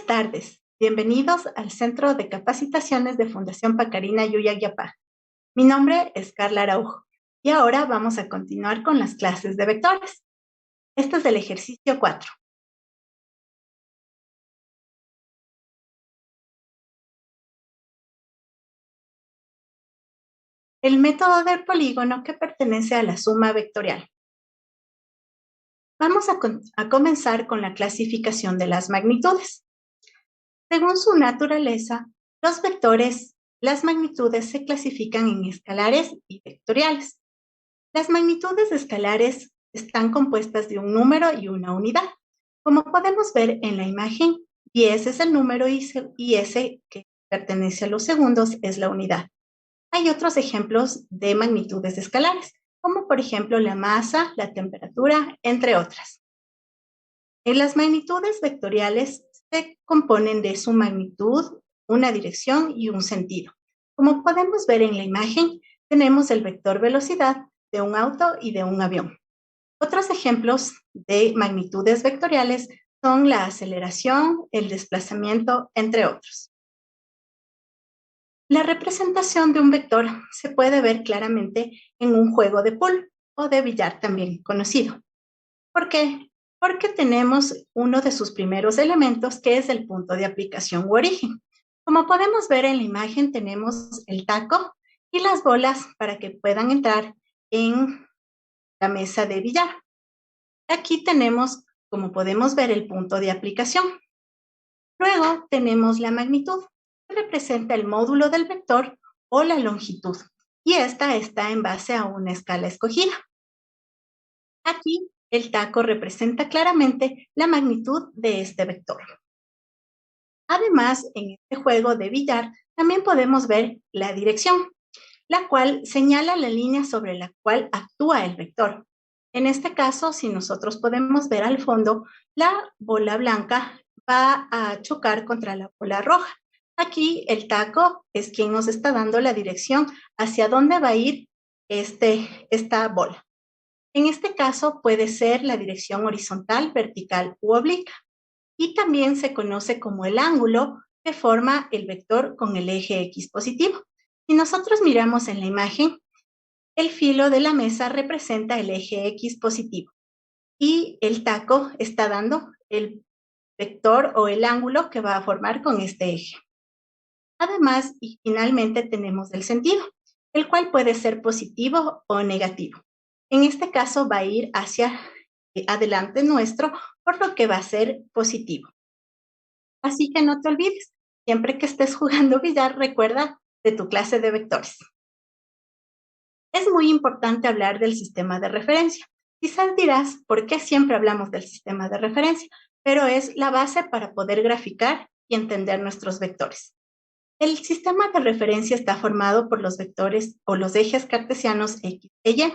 tardes, bienvenidos al Centro de Capacitaciones de Fundación Pacarina Yuyayapá. Mi nombre es Carla Araujo y ahora vamos a continuar con las clases de vectores. Este es el ejercicio 4. El método del polígono que pertenece a la suma vectorial. Vamos a comenzar con la clasificación de las magnitudes. Según su naturaleza, los vectores, las magnitudes se clasifican en escalares y vectoriales. Las magnitudes escalares están compuestas de un número y una unidad. Como podemos ver en la imagen, 10 es el número y S, que pertenece a los segundos, es la unidad. Hay otros ejemplos de magnitudes escalares, como por ejemplo la masa, la temperatura, entre otras. En las magnitudes vectoriales se componen de su magnitud, una dirección y un sentido. Como podemos ver en la imagen, tenemos el vector velocidad de un auto y de un avión. Otros ejemplos de magnitudes vectoriales son la aceleración, el desplazamiento, entre otros. La representación de un vector se puede ver claramente en un juego de pool o de billar también conocido. ¿Por qué? Porque tenemos uno de sus primeros elementos que es el punto de aplicación u origen. Como podemos ver en la imagen, tenemos el taco y las bolas para que puedan entrar en la mesa de billar. Aquí tenemos, como podemos ver, el punto de aplicación. Luego tenemos la magnitud, que representa el módulo del vector o la longitud, y esta está en base a una escala escogida. Aquí el taco representa claramente la magnitud de este vector. Además, en este juego de billar también podemos ver la dirección, la cual señala la línea sobre la cual actúa el vector. En este caso, si nosotros podemos ver al fondo, la bola blanca va a chocar contra la bola roja. Aquí el taco es quien nos está dando la dirección hacia dónde va a ir esta bola. En este caso puede ser la dirección horizontal, vertical u obliqua. Y también se conoce como el ángulo que forma el vector con el eje X positivo. Si nosotros miramos en la imagen, el filo de la mesa representa el eje X positivo y el taco está dando el vector o el ángulo que va a formar con este eje. Además, y finalmente tenemos el sentido, el cual puede ser positivo o negativo. En este caso va a ir hacia adelante nuestro, por lo que va a ser positivo. Así que no te olvides, siempre que estés jugando billar, recuerda de tu clase de vectores. Es muy importante hablar del sistema de referencia. Quizás dirás, ¿por qué siempre hablamos del sistema de referencia? Pero es la base para poder graficar y entender nuestros vectores. El sistema de referencia está formado por los vectores o los ejes cartesianos X e Y.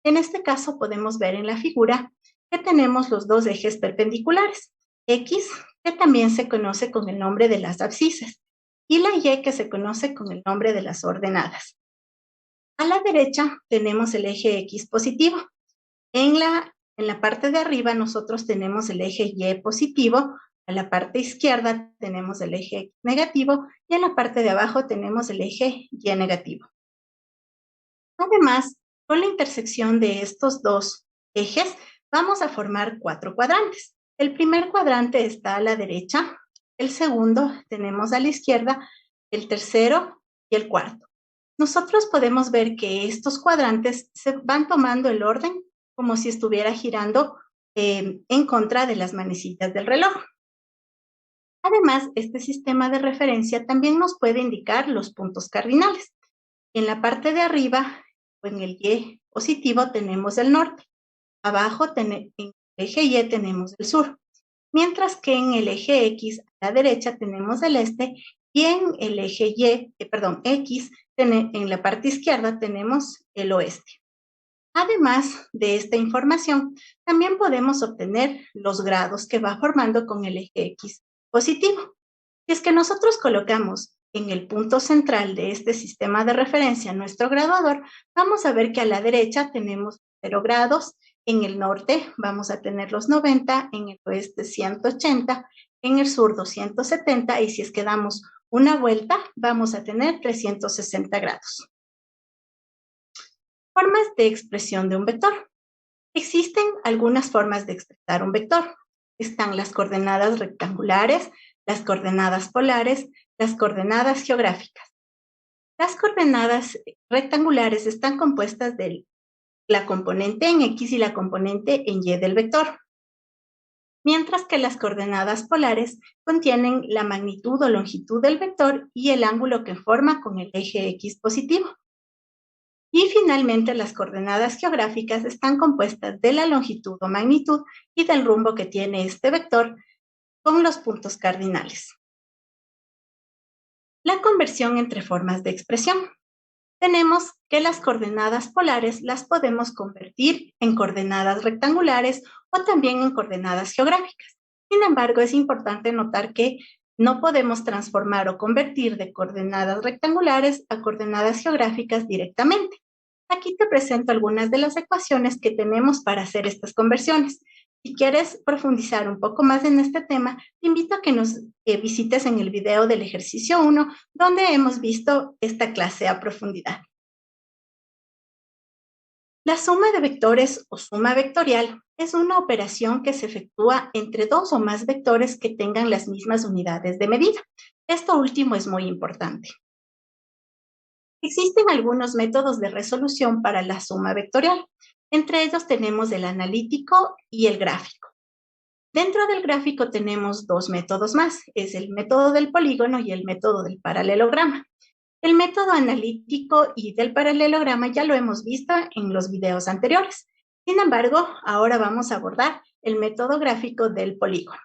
En este caso podemos ver en la figura que tenemos los dos ejes perpendiculares, X, que también se conoce con el nombre de las abscisas, y la Y, que se conoce con el nombre de las ordenadas. A la derecha tenemos el eje X positivo. En la parte de arriba nosotros tenemos el eje Y positivo, a la parte izquierda tenemos el eje X negativo y en la parte de abajo tenemos el eje Y negativo. Además, con la intersección de estos dos ejes, vamos a formar 4 cuadrantes. El primer cuadrante está a la derecha, el segundo tenemos a la izquierda, el tercero y el cuarto. Nosotros podemos ver que estos cuadrantes se van tomando el orden como si estuviera girando en contra de las manecillas del reloj. Además, este sistema de referencia también nos puede indicar los puntos cardinales. En la parte de arriba, o en el Y positivo, tenemos el norte. Abajo, en el eje Y, tenemos el sur. Mientras que en el eje X, a la derecha, tenemos el este, y en el eje X, en la parte izquierda, tenemos el oeste. Además de esta información, también podemos obtener los grados que va formando con el eje X positivo. Si es que nosotros colocamos en el punto central de este sistema de referencia nuestro graduador, vamos a ver que a la derecha tenemos 0 grados, en el norte vamos a tener los 90, en el oeste 180 en el sur 270 y si es que damos una vuelta vamos a tener 360 grados. Formas de expresión de un vector. Existen algunas formas de expresar un vector. Están las coordenadas rectangulares, las coordenadas polares, las coordenadas geográficas. Las coordenadas rectangulares están compuestas de la componente en X y la componente en Y del vector, mientras que las coordenadas polares contienen la magnitud o longitud del vector y el ángulo que forma con el eje X positivo. Y finalmente, las coordenadas geográficas están compuestas de la longitud o magnitud y del rumbo que tiene este vector con los puntos cardinales. La conversión entre formas de expresión. Tenemos que las coordenadas polares las podemos convertir en coordenadas rectangulares o también en coordenadas geográficas. Sin embargo, es importante notar que no podemos transformar o convertir de coordenadas rectangulares a coordenadas geográficas directamente. Aquí te presento algunas de las ecuaciones que tenemos para hacer estas conversiones. Si quieres profundizar un poco más en este tema, te invito a que nos visites en el video del ejercicio 1, donde hemos visto esta clase a profundidad. La suma de vectores o suma vectorial es una operación que se efectúa entre dos o más vectores que tengan las mismas unidades de medida. Esto último es muy importante. Existen algunos métodos de resolución para la suma vectorial. Entre ellos tenemos el analítico y el gráfico. Dentro del gráfico tenemos dos métodos más, es el método del polígono y el método del paralelograma. El método analítico y del paralelograma ya lo hemos visto en los videos anteriores. Sin embargo, ahora vamos a abordar el método gráfico del polígono.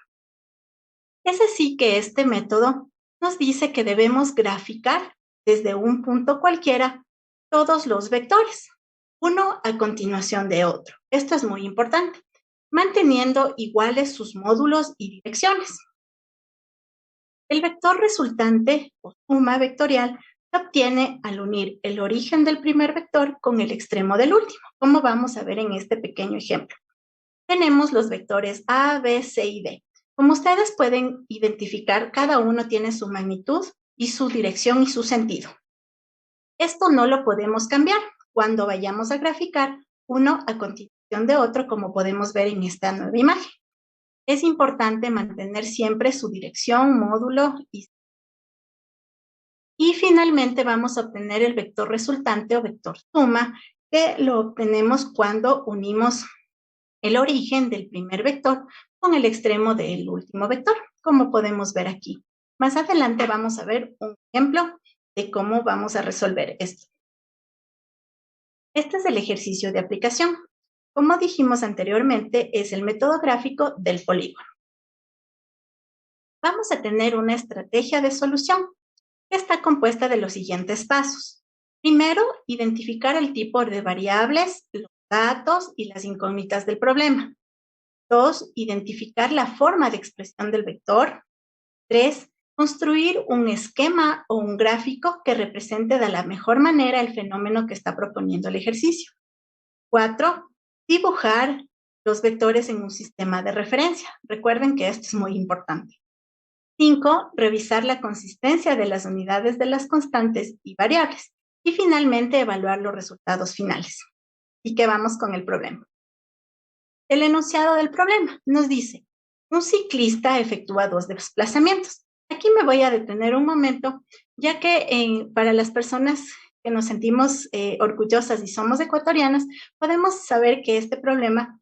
Es así que este método nos dice que debemos graficar desde un punto cualquiera todos los vectores, uno a continuación de otro. Esto es muy importante, manteniendo iguales sus módulos y direcciones. El vector resultante o suma vectorial se obtiene al unir el origen del primer vector con el extremo del último, como vamos a ver en este pequeño ejemplo. Tenemos los vectores A, B, C y D. Como ustedes pueden identificar, cada uno tiene su magnitud y su dirección y su sentido. Esto no lo podemos cambiar cuando vayamos a graficar uno a continuación de otro, como podemos ver en esta nueva imagen. Es importante mantener siempre su dirección, módulo y finalmente vamos a obtener el vector resultante o vector suma, que lo obtenemos cuando unimos el origen del primer vector con el extremo del último vector, como podemos ver aquí. Más adelante vamos a ver un ejemplo de cómo vamos a resolver esto. Este es el ejercicio de aplicación. Como dijimos anteriormente, es el método gráfico del polígono. Vamos a tener una estrategia de solución que está compuesta de los siguientes pasos. Primero, identificar el tipo de variables, los datos y las incógnitas del problema. 2, identificar la forma de expresión del vector. 3, construir un esquema o un gráfico que represente de la mejor manera el fenómeno que está proponiendo el ejercicio. 4, dibujar los vectores en un sistema de referencia. Recuerden que esto es muy importante. 5, revisar la consistencia de las unidades de las constantes y variables. Y finalmente, evaluar los resultados finales. ¿Y qué vamos con el problema? El enunciado del problema nos dice, un ciclista efectúa 2 desplazamientos. Aquí me voy a detener un momento, ya que para las personas que nos sentimos orgullosas y somos ecuatorianas, podemos saber que este problema,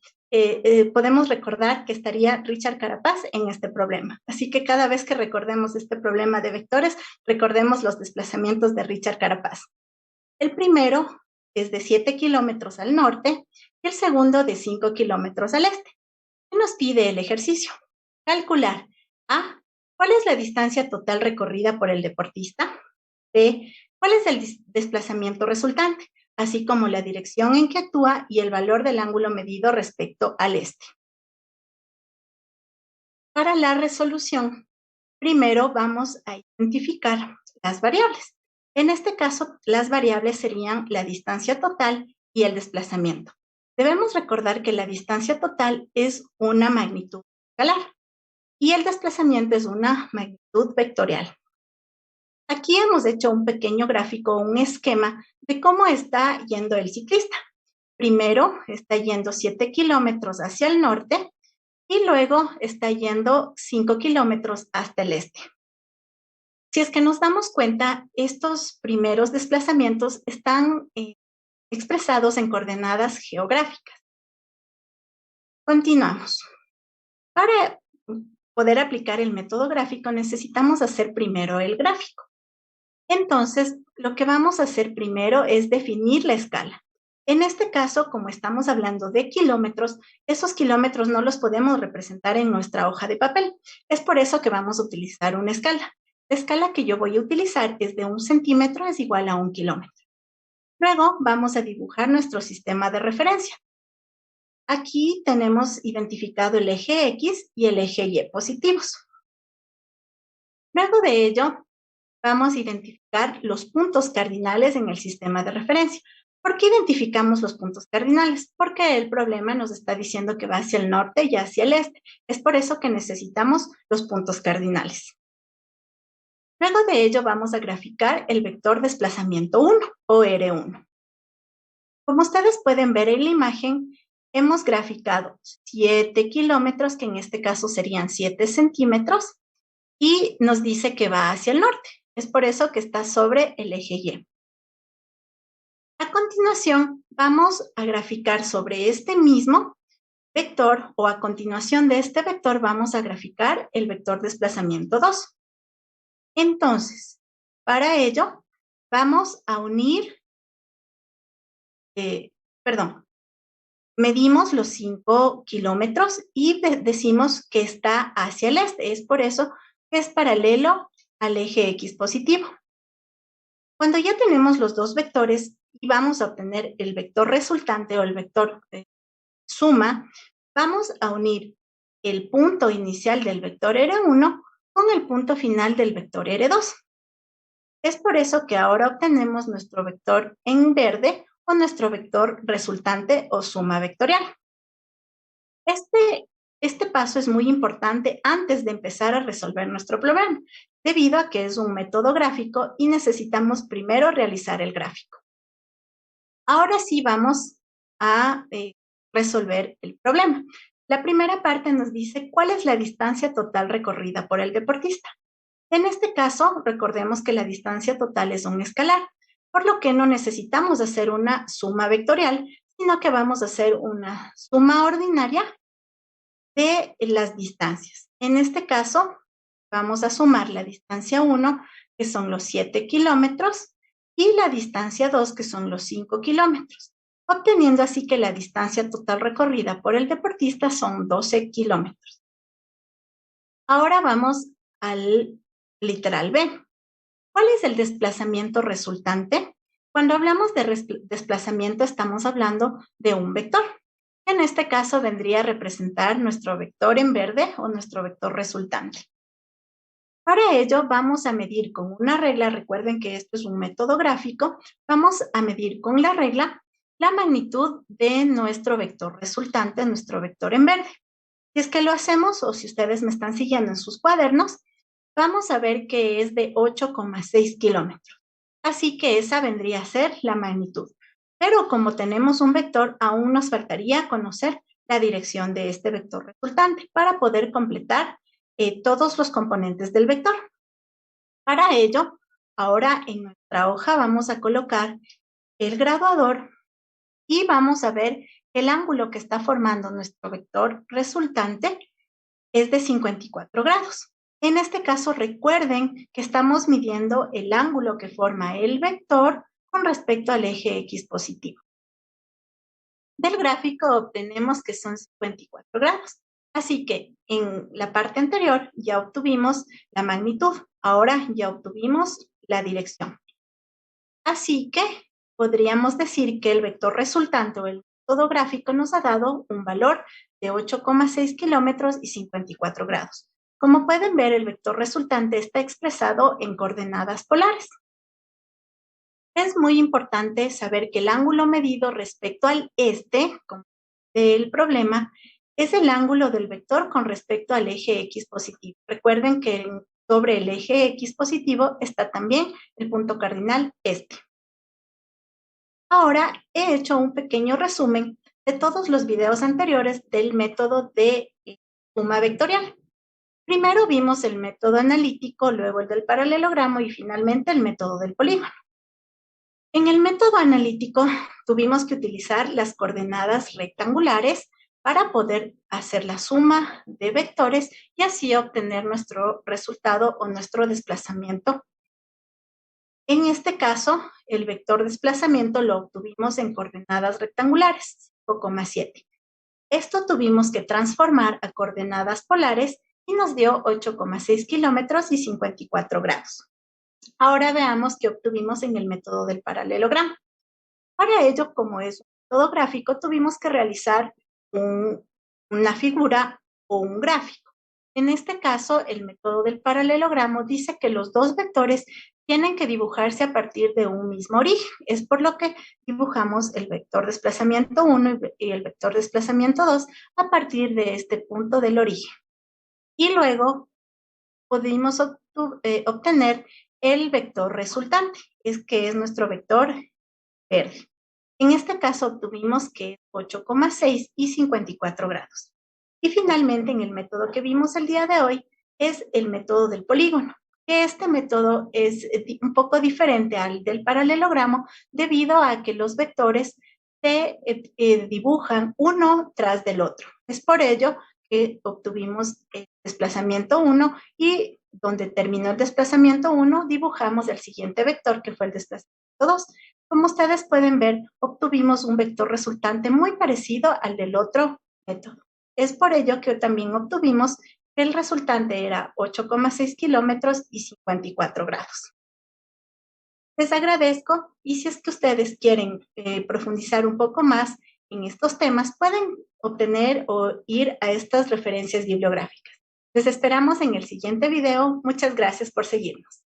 podemos recordar que estaría Richard Carapaz en este problema. Así que cada vez que recordemos este problema de vectores, recordemos los desplazamientos de Richard Carapaz. El primero es de 7 kilómetros al norte y el segundo de 5 kilómetros al este. ¿Qué nos pide el ejercicio? Calcular A, ¿cuál es la distancia total recorrida por el deportista? B, ¿cuál es el desplazamiento resultante? Así como la dirección en que actúa y el valor del ángulo medido respecto al este. Para la resolución, primero vamos a identificar las variables. En este caso, las variables serían la distancia total y el desplazamiento. Debemos recordar que la distancia total es una magnitud escalar y el desplazamiento es una magnitud vectorial. Aquí hemos hecho un pequeño gráfico, un esquema de cómo está yendo el ciclista. Primero está yendo 7 kilómetros hacia el norte y luego está yendo 5 kilómetros hasta el este. Si es que nos damos cuenta, estos primeros desplazamientos están expresados en coordenadas geográficas. Continuamos. Para poder aplicar el método gráfico necesitamos hacer primero el gráfico. Entonces, lo que vamos a hacer primero es definir la escala. En este caso, como estamos hablando de kilómetros, esos kilómetros no los podemos representar en nuestra hoja de papel. Es por eso que vamos a utilizar una escala. La escala que yo voy a utilizar es de 1 centímetro es igual a 1 kilómetro. Luego vamos a dibujar nuestro sistema de referencia. Aquí tenemos identificado el eje X y el eje Y positivos. Luego de ello, vamos a identificar los puntos cardinales en el sistema de referencia. ¿Por qué identificamos los puntos cardinales? Porque el problema nos está diciendo que va hacia el norte y hacia el este. Es por eso que necesitamos los puntos cardinales. Luego de ello vamos a graficar el vector desplazamiento 1 o R1. Como ustedes pueden ver en la imagen, hemos graficado 7 kilómetros, que en este caso serían 7 centímetros, y nos dice que va hacia el norte. Es por eso que está sobre el eje Y. A continuación, vamos a graficar sobre este mismo vector, o a continuación de este vector vamos a graficar el vector desplazamiento 2. Entonces, para ello, vamos a unir, medimos los 5 kilómetros y decimos que está hacia el este. Es por eso que es paralelo al eje X positivo. Cuando ya tenemos los dos vectores y vamos a obtener el vector resultante o el vector suma, vamos a unir el punto inicial del vector R1 con el punto final del vector R2. Es por eso que ahora obtenemos nuestro vector en verde o nuestro vector resultante o suma vectorial. Este paso es muy importante antes de empezar a resolver nuestro problema, debido a que es un método gráfico y necesitamos primero realizar el gráfico. Ahora sí vamos a resolver el problema. La primera parte nos dice cuál es la distancia total recorrida por el deportista. En este caso, recordemos que la distancia total es un escalar, por lo que no necesitamos hacer una suma vectorial, sino que vamos a hacer una suma ordinaria de las distancias. En este caso, vamos a sumar la distancia 1, que son los 7 kilómetros, y la distancia 2, que son los 5 kilómetros, obteniendo así que la distancia total recorrida por el deportista son 12 kilómetros. Ahora vamos al literal B. ¿Cuál es el desplazamiento resultante? Cuando hablamos de desplazamiento estamos hablando de un vector. En este caso vendría a representar nuestro vector en verde o nuestro vector resultante. Para ello vamos a medir con una regla, recuerden que esto es un método gráfico, vamos a medir con la regla la magnitud de nuestro vector resultante, nuestro vector en verde. Si es que lo hacemos, o si ustedes me están siguiendo en sus cuadernos, vamos a ver que es de 8,6 kilómetros. Así que esa vendría a ser la magnitud. Pero como tenemos un vector, aún nos faltaría conocer la dirección de este vector resultante para poder completar todos los componentes del vector. Para ello, ahora en nuestra hoja vamos a colocar el graduador y vamos a ver el ángulo que está formando nuestro vector resultante es de 54 grados. En este caso, recuerden que estamos midiendo el ángulo que forma el vector con respecto al eje X positivo. Del gráfico obtenemos que son 54 grados. Así que en la parte anterior ya obtuvimos la magnitud, ahora ya obtuvimos la dirección. Así que podríamos decir que el vector resultante o el método gráfico nos ha dado un valor de 8,6 kilómetros y 54 grados. Como pueden ver, el vector resultante está expresado en coordenadas polares. Es muy importante saber que el ángulo medido respecto al este del problema es el ángulo del vector con respecto al eje X positivo. Recuerden que sobre el eje X positivo está también el punto cardinal este. Ahora he hecho un pequeño resumen de todos los videos anteriores del método de suma vectorial. Primero vimos el método analítico, luego el del paralelogramo y finalmente el método del polígono. En el método analítico tuvimos que utilizar las coordenadas rectangulares para poder hacer la suma de vectores y así obtener nuestro resultado o nuestro desplazamiento. En este caso, el vector desplazamiento lo obtuvimos en coordenadas rectangulares, 5,7. Esto tuvimos que transformar a coordenadas polares y nos dio 8,6 kilómetros y 54 grados. Ahora veamos qué obtuvimos en el método del paralelogramo. Para ello, como es un método gráfico, tuvimos que realizar una figura o un gráfico. En este caso, el método del paralelogramo dice que los dos vectores tienen que dibujarse a partir de un mismo origen. Es por lo que dibujamos el vector desplazamiento 1 y el vector desplazamiento 2 a partir de este punto del origen. Y luego pudimos obtener el vector resultante, que es nuestro vector verde. En este caso obtuvimos que es 8,6 y 54 grados. Y finalmente, en el método que vimos el día de hoy, es el método del polígono. Este método es un poco diferente al del paralelogramo debido a que los vectores se dibujan uno tras del otro. Es por ello que obtuvimos el desplazamiento 1 y donde terminó el desplazamiento 1, dibujamos el siguiente vector que fue el desplazamiento 2. Como ustedes pueden ver, obtuvimos un vector resultante muy parecido al del otro método. Es por ello que también obtuvimos que el resultante era 8,6 kilómetros y 54 grados. Les agradezco y si es que ustedes quieren profundizar un poco más en estos temas, pueden obtener o ir a estas referencias bibliográficas. Les esperamos en el siguiente video. Muchas gracias por seguirnos.